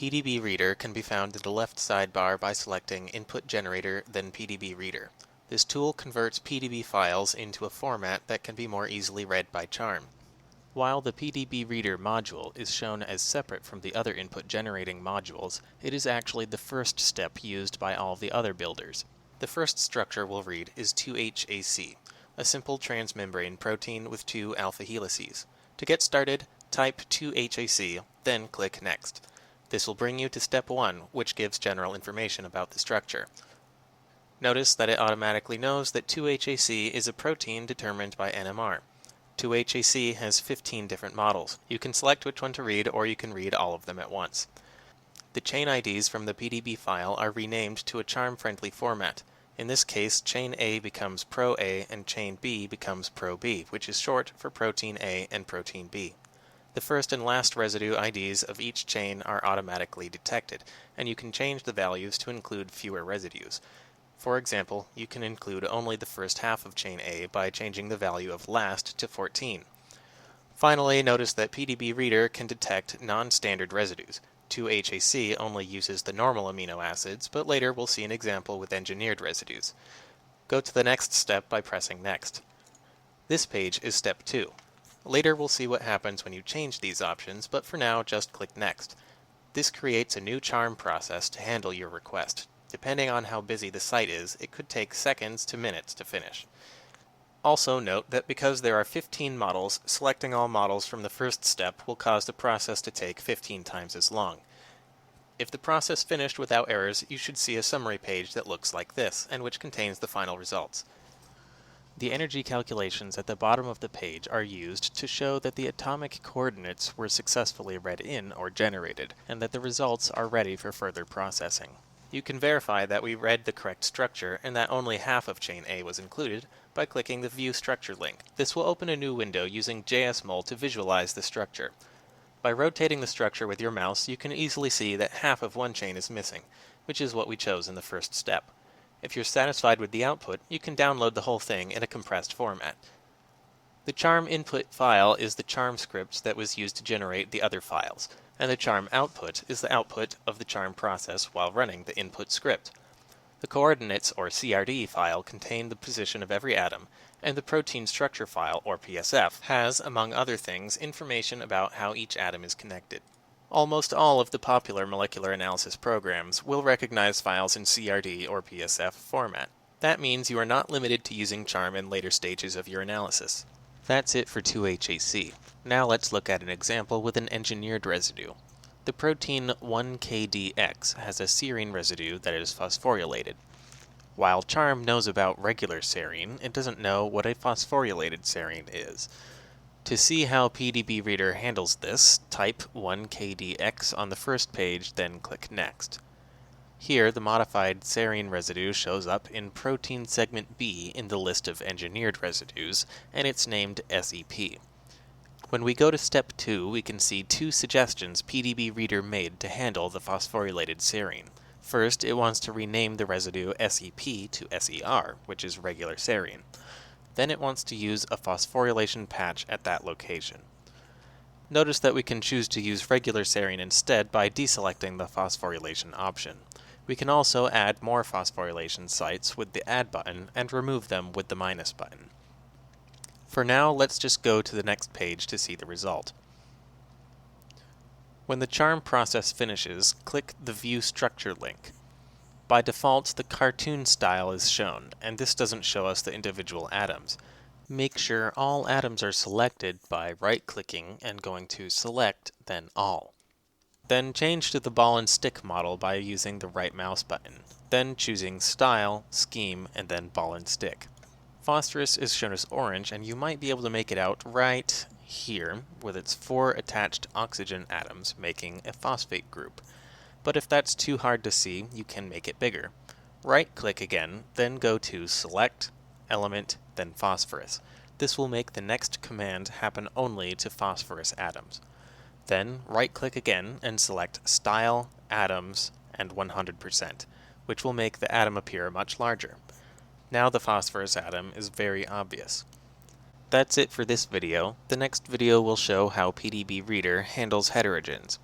PDB Reader can be found in the left sidebar by selecting Input Generator, then PDB Reader. This tool converts PDB files into a format that can be more easily read by CHARMM. While the PDB Reader module is shown as separate from the other input generating modules, it is actually the first step used by all the other builders. The first structure we'll read is 2HAC, a simple transmembrane protein with 2 alpha helices. To get started, type 2HAC, then click Next. This will bring you to step 1, which gives general information about the structure. Notice that it automatically knows that 2HAC is a protein determined by NMR. 2HAC has 15 different models. You can select which one to read, or you can read all of them at once. The chain IDs from the PDB file are renamed to a CHARMM-friendly format. In this case, chain A becomes Pro-A and chain B becomes Pro-B, which is short for protein A and protein B. The first and last residue IDs of each chain are automatically detected, and you can change the values to include fewer residues. For example, you can include only the first half of chain A by changing the value of last to 14. Finally, notice that PDB Reader can detect non-standard residues. 2HAC only uses the normal amino acids, but later we'll see an example with engineered residues. Go to the next step by pressing Next. This page is step 2. Later we'll see what happens when you change these options, but for now just click Next. This creates a new CHARMM process to handle your request. Depending on how busy the site is, it could take seconds to minutes to finish. Also note that because there are 15 models, selecting all models from the first step will cause the process to take 15 times as long. If the process finished without errors, you should see a summary page that looks like this, and which contains the final results. The energy calculations at the bottom of the page are used to show that the atomic coordinates were successfully read in or generated, and that the results are ready for further processing. You can verify that we read the correct structure and that only half of chain A was included by clicking the View Structure link. This will open a new window using JSMol to visualize the structure. By rotating the structure with your mouse, you can easily see that half of one chain is missing, which is what we chose in the first step. If you're satisfied with the output, you can download the whole thing in a compressed format. The CHARMM input file is the CHARMM script that was used to generate the other files, and the CHARMM output is the output of the CHARMM process while running the input script. The coordinates, or CRD file, contain the position of every atom, and the protein structure file, or PSF, has, among other things, information about how each atom is connected. Almost all of the popular molecular analysis programs will recognize files in CRD or PSF format. That means you are not limited to using CHARMM in later stages of your analysis. That's it for 2HAC. Now let's look at an example with an engineered residue. The protein 1KDX has a serine residue that is phosphorylated. While CHARMM knows about regular serine, it doesn't know what a phosphorylated serine is. To see how PDB Reader handles this, type 1KDX on the first page, then click Next. Here, the modified serine residue shows up in protein segment B in the list of engineered residues, and it's named SEP. When we go to step 2, we can see 2 suggestions PDB Reader made to handle the phosphorylated serine. First, it wants to rename the residue SEP to SER, which is regular serine. Then it wants to use a phosphorylation patch at that location. Notice that we can choose to use regular serine instead by deselecting the phosphorylation option. We can also add more phosphorylation sites with the Add button and remove them with the minus button. For now, let's just go to the next page to see the result. When the CHARMM process finishes, click the View Structure link. By default, the cartoon style is shown, and this doesn't show us the individual atoms. Make sure all atoms are selected by right-clicking and going to Select, then All. Then change to the ball and stick model by using the right mouse button, then choosing Style, Scheme, and then Ball and Stick. Phosphorus is shown as orange, and you might be able to make it out right here with its 4 attached oxygen atoms making a phosphate group. But if that's too hard to see, you can make it bigger. Right-click again, then go to Select, Element, then Phosphorus. This will make the next command happen only to phosphorus atoms. Then right-click again and select Style, Atoms, and 100%, which will make the atom appear much larger. Now the phosphorus atom is very obvious. That's it for this video. The next video will show how PDB Reader handles heterogens.